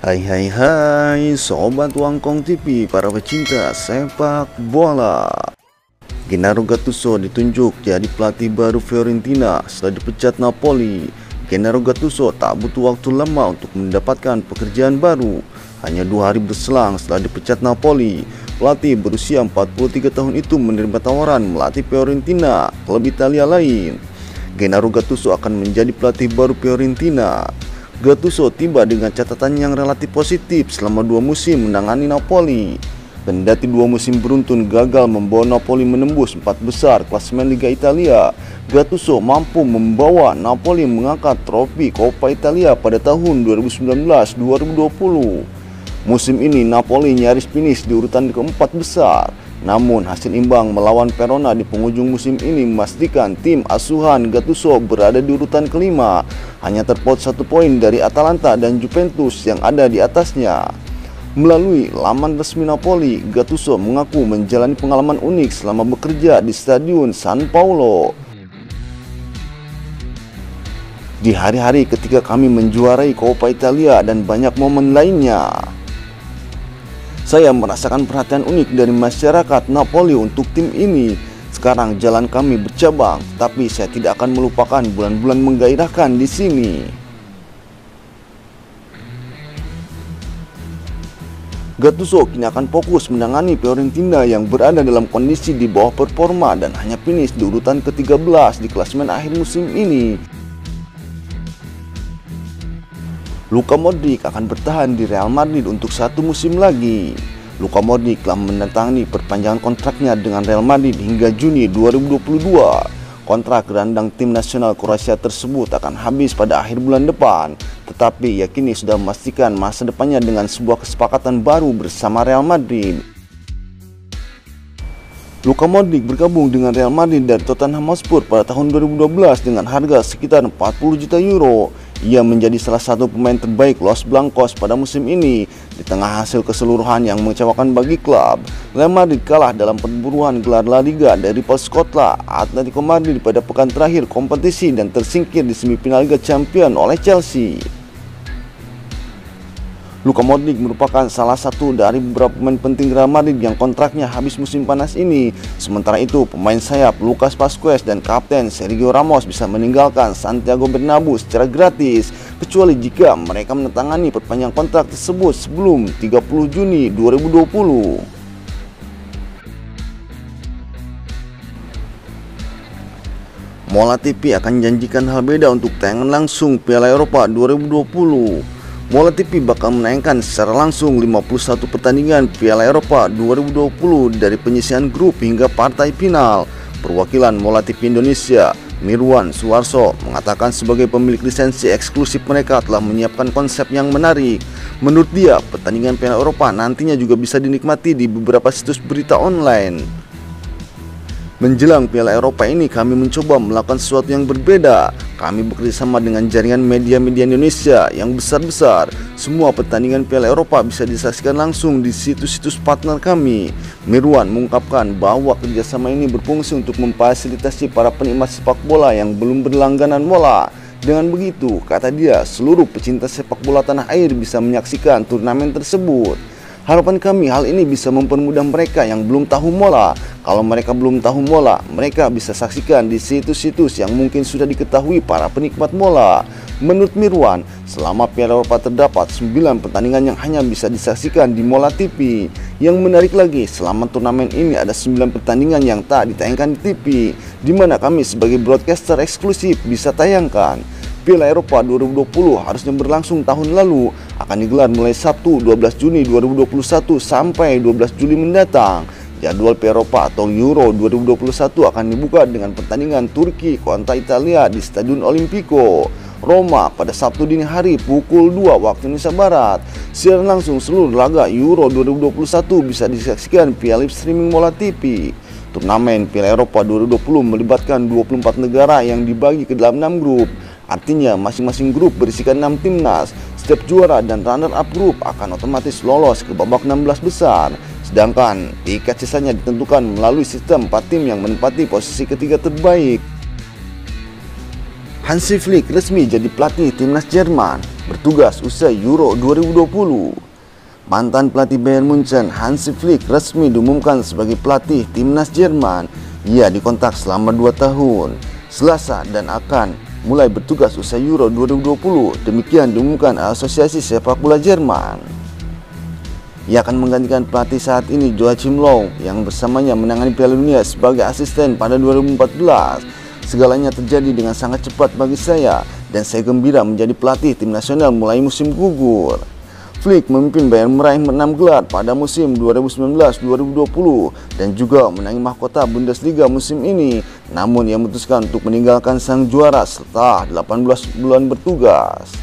Hai hai hai Sobat Wangkong TV, para pecinta sepak bola. Gennaro Gattuso ditunjuk jadi pelatih baru Fiorentina setelah dipecat Napoli. Gennaro Gattuso tak butuh waktu lama untuk mendapatkan pekerjaan baru. Hanya 2 hari berselang setelah dipecat Napoli, pelatih berusia 43 tahun itu menerima tawaran melatih Fiorentina, klub Italia lain. Gennaro Gattuso akan menjadi pelatih baru Fiorentina. Gattuso tiba dengan catatan yang relatif positif selama 2 musim menangani Napoli. Kendati 2 musim beruntun gagal membawa Napoli menembus 4 besar klasemen Liga Italia, Gattuso mampu membawa Napoli mengangkat trofi Coppa Italia pada tahun 2019-2020. Musim ini Napoli nyaris finish di urutan keempat besar. Namun hasil imbang melawan Verona di penghujung musim ini memastikan tim asuhan Gattuso berada di urutan kelima, hanya terpaut 1 poin dari Atalanta dan Juventus yang ada di atasnya. Melalui laman resmi Napoli, Gattuso mengaku menjalani pengalaman unik selama bekerja di Stadion San Paolo. Di hari-hari ketika kami menjuarai Coppa Italia dan banyak momen lainnya, saya merasakan perhatian unik dari masyarakat Napoli untuk tim ini. Sekarang jalan kami bercabang, tapi saya tidak akan melupakan bulan-bulan menggairahkan di sini. Gattuso kini akan fokus menangani Fiorentina yang berada dalam kondisi di bawah performa dan hanya finish di urutan ke-13 di klasemen akhir musim ini. Luka Modric akan bertahan di Real Madrid untuk 1 musim lagi. Luka Modric telah menandatangani perpanjangan kontraknya dengan Real Madrid hingga Juni 2022. Kontrak gelandang tim nasional Kroasia tersebut akan habis pada akhir bulan depan, tetapi ia kini sudah memastikan masa depannya dengan sebuah kesepakatan baru bersama Real Madrid. Luka Modric bergabung dengan Real Madrid dari Tottenham Hotspur pada tahun 2012 dengan harga sekitar 40 juta euro. Ia menjadi salah satu pemain terbaik Los Blancos pada musim ini. Di tengah hasil keseluruhan yang mengecewakan bagi klub, Real Madrid kalah dalam perburuan gelar La Liga dari rival Skotland Atletico Madrid pada pekan terakhir kompetisi dan tersingkir di semifinal Liga Champions oleh Chelsea. Luka Modric merupakan salah satu dari beberapa pemain penting Real Madrid yang kontraknya habis musim panas ini. Sementara itu, pemain sayap Lucas Vazquez dan kapten Sergio Ramos bisa meninggalkan Santiago Bernabeu secara gratis, kecuali jika mereka menandatangani perpanjangan kontrak tersebut sebelum 30 Juni 2020. Mola TV akan janjikan hal beda untuk tayangan langsung Piala Eropa 2020. Mola TV bakal menayangkan secara langsung 51 pertandingan Piala Eropa 2020 dari penyisihan grup hingga partai final. Perwakilan Mola TV Indonesia, Mirwan Suwarso, mengatakan sebagai pemilik lisensi eksklusif mereka telah menyiapkan konsep yang menarik. Menurut dia, pertandingan Piala Eropa nantinya juga bisa dinikmati di beberapa situs berita online. Menjelang Piala Eropa ini kami mencoba melakukan sesuatu yang berbeda. Kami bekerjasama dengan jaringan media-media Indonesia yang besar-besar. Semua pertandingan Piala Eropa bisa disaksikan langsung di situs-situs partner kami. Mirwan mengungkapkan bahwa kerjasama ini berfungsi untuk memfasilitasi para penikmat sepak bola yang belum berlangganan Mola. Dengan begitu, kata dia, seluruh pecinta sepak bola tanah air bisa menyaksikan turnamen tersebut. Harapan kami hal ini bisa mempermudah mereka yang belum tahu Mola. Kalau mereka belum tahu Mola, mereka bisa saksikan di situs-situs yang mungkin sudah diketahui para penikmat Mola. Menurut Mirwan, selama Piala Eropa terdapat 9 pertandingan yang hanya bisa disaksikan di Mola TV. Yang menarik lagi, selama turnamen ini ada 9 pertandingan yang tak ditayangkan di TV, di mana kami sebagai broadcaster eksklusif bisa tayangkan. Piala Eropa 2020 harusnya berlangsung tahun lalu, akan digelar mulai Sabtu 12 Juni 2021 sampai 12 Juli mendatang. Jadwal Piala Eropa atau Euro 2021 akan dibuka dengan pertandingan Turki kontra Italia di Stadion Olimpico, Roma pada Sabtu dini hari pukul 2 waktu Indonesia Barat. Siaran langsung seluruh laga Euro 2021 bisa disaksikan via live streaming Mola TV. Turnamen Piala Eropa 2020 melibatkan 24 negara yang dibagi ke dalam 6 grup. Artinya masing-masing grup berisikan 6 timnas. Setiap juara dan runner-up grup akan otomatis lolos ke babak 16 besar. Sedangkan tiket sisanya ditentukan melalui sistem 4 tim yang menempati posisi ketiga terbaik. Hansi Flick resmi jadi pelatih timnas Jerman. bertugas usai Euro 2020. Mantan pelatih Bayern Munchen Hansi Flick resmi diumumkan sebagai pelatih timnas Jerman. Ia dikontak selama 2 tahun Selasa dan akan mulai bertugas usai Euro 2020. Demikian diumumkan Asosiasi Sepak Bola Jerman. Ia akan menggantikan pelatih saat ini Joachim Löw yang bersamanya menangani Piala Dunia sebagai asisten pada 2014. Segalanya terjadi dengan sangat cepat bagi saya dan saya gembira menjadi pelatih tim nasional mulai musim gugur. Flick memimpin Bayern meraih 6 gelar pada musim 2019-2020 dan juga menangi mahkota Bundesliga musim ini. Namun ia memutuskan untuk meninggalkan sang juara setelah 18 bulan bertugas.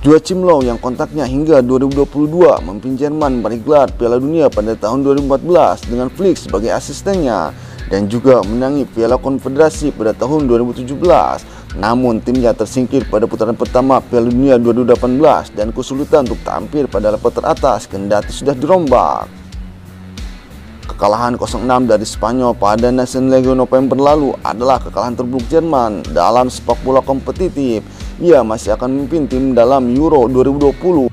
Joachim Löw yang kontaknya hingga 2022 memimpin Jerman meraih gelar Piala Dunia pada tahun 2014 dengan Flick sebagai asistennya dan juga menangi Piala Konfederasi pada tahun 2017. Namun timnya tersingkir pada putaran pertama Piala Dunia 2018 dan kesulitan untuk tampil pada level teratas kendati sudah dirombak. Kekalahan 0-6 dari Spanyol pada Nations League November lalu adalah kekalahan terburuk Jerman dalam sepak bola kompetitif. Ia masih akan memimpin tim dalam Euro 2020.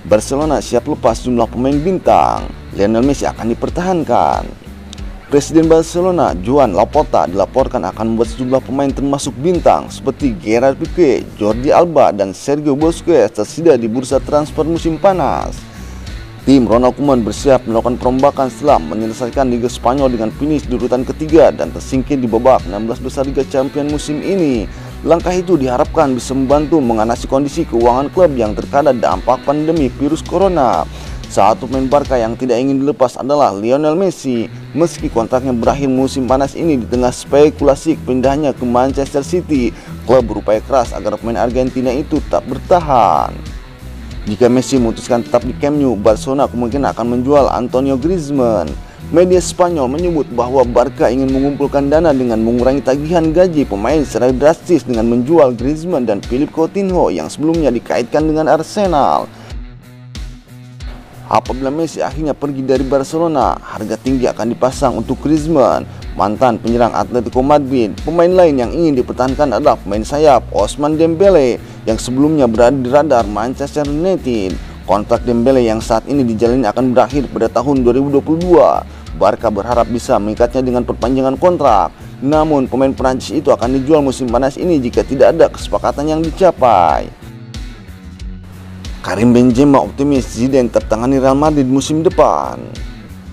Barcelona siap lepas jumlah pemain bintang. Lionel Messi akan dipertahankan. Presiden Barcelona Joan Laporta dilaporkan akan membuat sejumlah pemain termasuk bintang seperti Gerard Pique, Jordi Alba, dan Sergio Busquets tersedia di bursa transfer musim panas. Tim Ronald Koeman bersiap melakukan perombakan setelah menyelesaikan Liga Spanyol dengan finish di urutan ketiga dan tersingkir di babak 16 besar Liga Champions musim ini. Langkah itu diharapkan bisa membantu mengatasi kondisi keuangan klub yang terkena dampak pandemi virus corona. Satu pemain Barca yang tidak ingin dilepas adalah Lionel Messi. Meski kontraknya berakhir musim panas ini di tengah spekulasi pindahannya ke Manchester City, klub berupaya keras agar pemain Argentina itu tak bertahan. Jika Messi memutuskan tetap di Camp Nou, Barcelona kemungkinan akan menjual Antonio Griezmann. Media Spanyol menyebut bahwa Barca ingin mengumpulkan dana dengan mengurangi tagihan gaji pemain secara drastis dengan menjual Griezmann dan Philippe Coutinho yang sebelumnya dikaitkan dengan Arsenal. Apabila Messi akhirnya pergi dari Barcelona, harga tinggi akan dipasang untuk Griezmann, mantan penyerang Atletico Madrid. Pemain lain yang ingin dipertahankan adalah pemain sayap Ousmane Dembele yang sebelumnya berada di radar Manchester United. Kontrak Dembele yang saat ini dijalani akan berakhir pada tahun 2022. Barca berharap bisa mengikatnya dengan perpanjangan kontrak. Namun pemain Prancis itu akan dijual musim panas ini jika tidak ada kesepakatan yang dicapai. Karim Benzema optimis Zidane tertangani Real Madrid musim depan.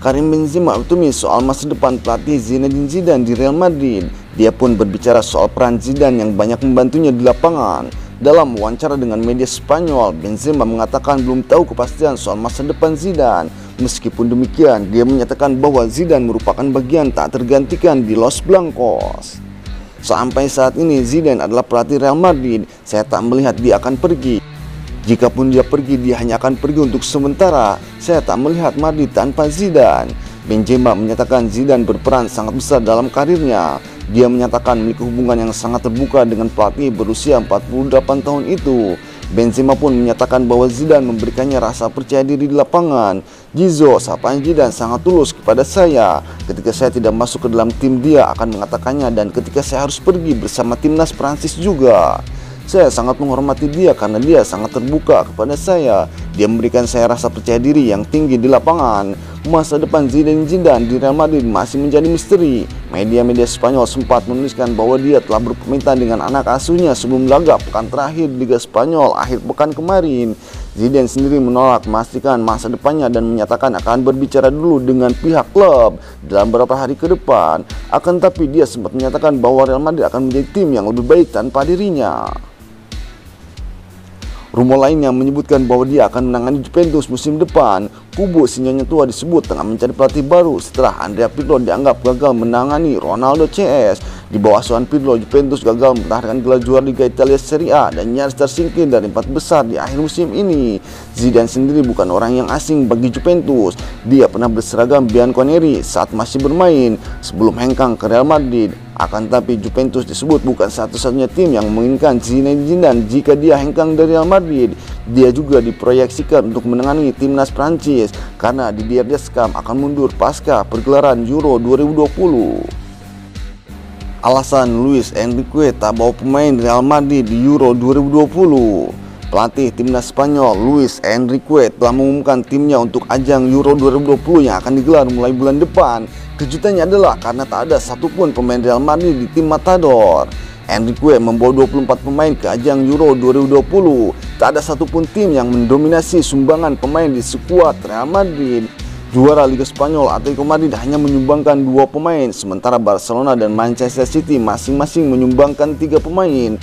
Karim Benzema optimis soal masa depan pelatih Zinedine Zidane di Real Madrid. Dia pun berbicara soal peran Zidane yang banyak membantunya di lapangan. Dalam wawancara dengan media Spanyol, Benzema mengatakan belum tahu kepastian soal masa depan Zidane. Meskipun demikian, dia menyatakan bahwa Zidane merupakan bagian tak tergantikan di Los Blancos. Sampai saat ini Zidane adalah pelatih Real Madrid. Saya tak melihat dia akan pergi. Jikapun dia pergi, dia hanya akan pergi untuk sementara. Saya tak melihat Madrid tanpa Zidane. Benzema menyatakan Zidane berperan sangat besar dalam karirnya. Dia menyatakan memiliki hubungan yang sangat terbuka dengan pelatih berusia 48 tahun itu. Benzema pun menyatakan bahwa Zidane memberikannya rasa percaya diri di lapangan. Gizo, sapaan Zidane sangat tulus kepada saya. Ketika saya tidak masuk ke dalam tim, dia akan mengatakannya, dan ketika saya harus pergi bersama timnas Prancis juga. Saya sangat menghormati dia karena dia sangat terbuka kepada saya. Dia memberikan saya rasa percaya diri yang tinggi di lapangan. Masa depan Zidane di Real Madrid masih menjadi misteri. Media-media Spanyol sempat menuliskan bahwa dia telah berpamitan dengan anak asuhnya sebelum laga pekan terakhir di Liga Spanyol akhir pekan kemarin. Zidane sendiri menolak memastikan masa depannya dan menyatakan akan berbicara dulu dengan pihak klub dalam beberapa hari ke depan. Akan tapi dia sempat menyatakan bahwa Real Madrid akan menjadi tim yang lebih baik tanpa dirinya. Rumor lain yang menyebutkan bahwa dia akan menangani Juventus musim depan. Kubu sinyonya tua disebut tengah mencari pelatih baru setelah Andrea Pirlo dianggap gagal menangani Ronaldo CS. Di bawah asuhan Pirlo, Juventus gagal mempertahankan gelar juara Liga Italia Serie A dan nyaris tersingkir dari 4 besar di akhir musim ini. Zidane sendiri bukan orang yang asing bagi Juventus. Dia pernah berseragam bianconeri saat masih bermain sebelum hengkang ke Real Madrid. Akan tapi Juventus disebut bukan satu-satunya tim yang menginginkan Zinedine Zidane jika dia hengkang dari Real Madrid. Dia juga diproyeksikan untuk menangani timnas Prancis karena Didier Deschamps akan mundur pasca pergelaran Euro 2020. Alasan Luis Enrique tak bawa pemain Real Madrid di Euro 2020. Pelatih timnas Spanyol Luis Enrique telah mengumumkan timnya untuk ajang Euro 2020 yang akan digelar mulai bulan depan. Kejutannya adalah karena tak ada satupun pemain Real Madrid di tim Matador. Enrique membawa 24 pemain ke ajang Euro 2020. Tak ada satupun tim yang mendominasi sumbangan pemain di skuad Real Madrid. Juara Liga Spanyol Atletico Madrid hanya menyumbangkan 2 pemain, sementara Barcelona dan Manchester City masing-masing menyumbangkan 3 pemain.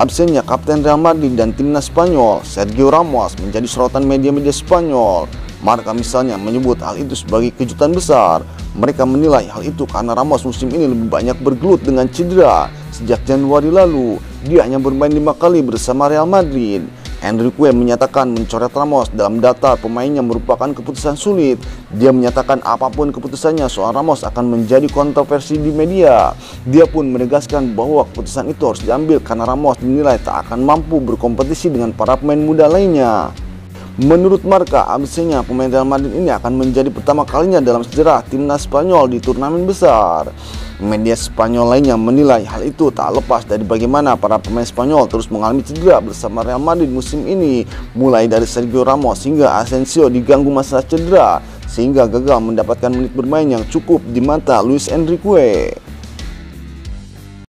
Absennya kapten Real Madrid dan timnas Spanyol, Sergio Ramos, menjadi sorotan media-media Spanyol. Marca misalnya menyebut hal itu sebagai kejutan besar. Mereka menilai hal itu karena Ramos musim ini lebih banyak bergelut dengan cedera. Sejak Januari lalu, dia hanya bermain 5 kali bersama Real Madrid. Enrique menyatakan mencoret Ramos dalam daftar pemainnya merupakan keputusan sulit. Dia menyatakan apapun keputusannya soal Ramos akan menjadi kontroversi di media. Dia pun menegaskan bahwa keputusan itu harus diambil karena Ramos dinilai tak akan mampu berkompetisi dengan para pemain muda lainnya. Menurut Marca, absennya pemain Real Madrid ini akan menjadi pertama kalinya dalam sejarah timnas Spanyol di turnamen besar. Media Spanyol lainnya menilai hal itu tak lepas dari bagaimana para pemain Spanyol terus mengalami cedera bersama Real Madrid musim ini, mulai dari Sergio Ramos hingga Asensio diganggu masalah cedera sehingga gagal mendapatkan menit bermain yang cukup di mata Luis Enrique.